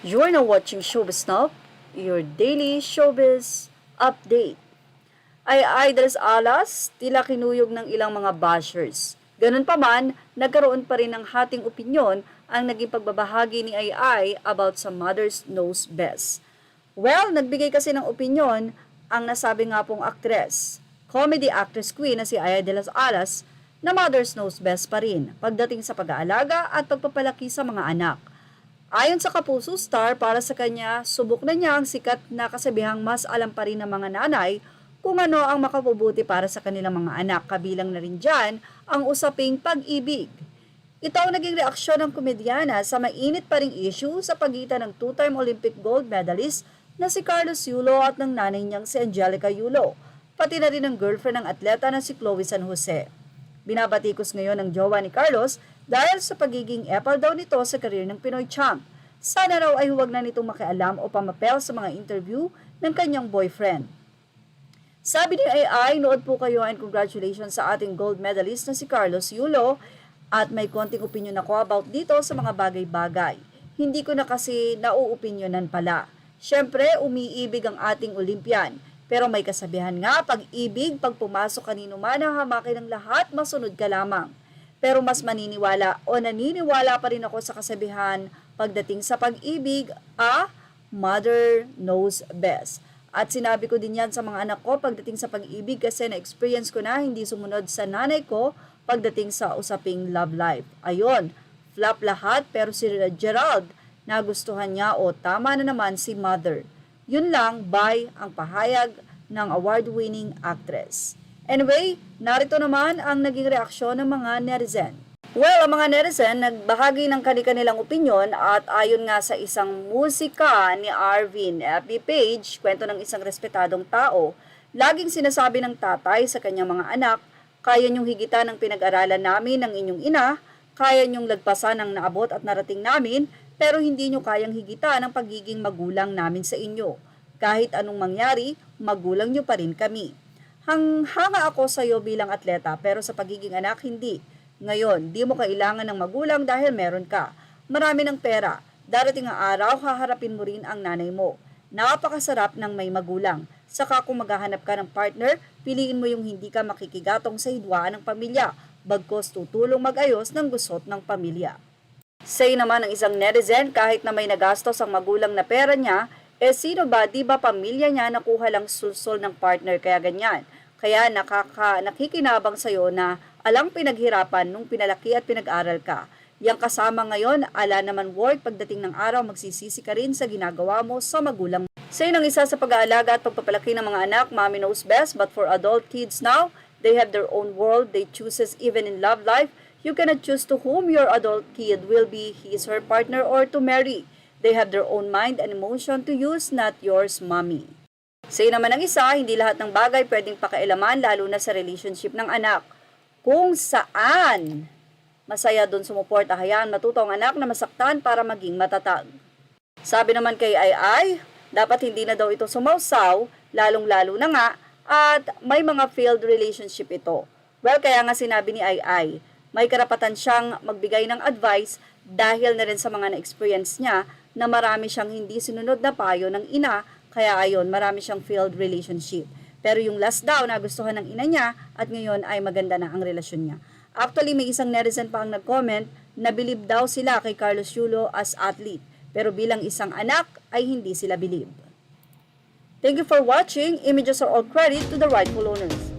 You're now watching Showbiz Now, your daily showbiz update. Ay Idris Alas, tila kinuyog ng ilang mga bashers. Ganun pa man, nagkaroon pa rin ng hating opinyon ang naging pagbabahagi ni Ay about sa Mother's Knows Best. Well, nagbigay kasi ng opinyon ang nasabi nga pong aktres, comedy actress queen na si Aya de las Alas, na Mother's Knows Best pa rin pagdating sa pag-aalaga at pagpapalaki sa mga anak. Ayon sa Kapuso Star, para sa kanya, subok na niya ang sikat na kasabihang mas alam pa rin ng mga nanay kung ano ang makabubuti para sa kanilang mga anak, kabilang na rin dyan ang usaping pag-ibig. Ito ang naging reaksyon ng komedyana sa mainit pa ring issue sa pagitan ng two-time Olympic gold medalist na si Carlos Yulo at ng nanay niyang si Angelica Yulo, pati na rin ang girlfriend ng atleta na si Chloe San Jose. Binabatikos ngayon ng jowa ni Carlos dahil sa pagiging epal daw nito sa karir ng Pinoy champ. Sana raw ay huwag na nitong makialam o pamapel sa mga interview ng kanyang boyfriend. Sabi ni AI, nood po kayo and congratulations sa ating gold medalist na si Carlos Yulo at may konting opinion ako about dito sa mga bagay-bagay. Hindi ko na kasi nauopinyonan pala. Siyempre, umiibig ang ating Olympian. Pero may kasabihan nga, pag-ibig, pag pumasok kanino man ang hamakin ng lahat, masunod ka lamang. Pero mas maniniwala o naniniwala pa rin ako sa kasabihan pagdating sa pag-ibig, mother knows best. At sinabi ko din yan sa mga anak ko pagdating sa pag-ibig kasi na-experience ko na hindi sumunod sa nanay ko pagdating sa usaping love life. Ayon, flop lahat pero si Gerald nagustuhan niya o tama na naman si mother. Yun lang, bye ang pahayag ng award-winning actress. Anyway, narito naman ang naging reaksyon ng mga netizen. Well, ang mga netizen nagbahagi ng kanilang opinyon at ayon nga sa isang musika ni Arvin FB page, kwento ng isang respetadong tao, laging sinasabi ng tatay sa kanyang mga anak, kaya niyong higitan ng pinag-aralan namin ng inyong ina, kaya niyong lagpasan ang naabot at narating namin, pero hindi niyo kayang higitan ang pagiging magulang namin sa inyo. Kahit anong mangyari, magulang niyo pa rin kami. Hanga ako sa iyo bilang atleta pero sa pagiging anak, hindi. Ngayon, di mo kailangan ng magulang dahil meron ka. Marami ng pera. Darating ang araw, haharapin mo rin ang nanay mo. Napakasarap ng may magulang. Saka kung maghahanap ka ng partner, piliin mo yung hindi ka makikigatong sa hidwaan ng pamilya, bagkos tutulong mag-ayos ng gusot ng pamilya. Say naman ng isang netizen, kahit na may nagastos ang magulang na pera niya, sino ba, di ba pamilya niya nakuha lang sulsol ng partner kaya ganyan? Kaya nakikinabang sa'yo na alang pinaghirapan nung pinalaki at pinag-aral ka. Yang kasama ngayon, ala naman work, pagdating ng araw magsisisi ka rin sa ginagawa mo sa magulang. Say ng isa sa pag-aalaga at pagpapalaki ng mga anak, mommy knows best, but for adult kids now, they have their own world, they chooses even in love life. You cannot choose to whom your adult kid will be his or her partner or to marry. They have their own mind and emotion to use, not yours, mommy. Say naman ng isa, hindi lahat ng bagay pwedeng pakialaman lalo na sa relationship ng anak. Kung saan masaya doon sumuporta, hayaan matuto ang anak na masaktan para maging matatag. Sabi naman kay Ay, dapat hindi na daw ito sumawsaw, lalong-lalo na nga, at may mga failed relationship ito. Well, kaya nga sinabi ni Ay, may karapatan siyang magbigay ng advice dahil na rin sa mga na-experience niya na marami siyang hindi sinunod na payo ng ina, kaya ayon, marami siyang failed relationship. Pero yung last daw nagustuhan ng ina niya at ngayon ay maganda na ang relasyon niya. Actually, may isang netizen pa ang nag-comment na believe daw sila kay Carlos Yulo as athlete. Pero bilang isang anak ay hindi sila believe. Thank you for watching. Images are all credit to the rightful owners.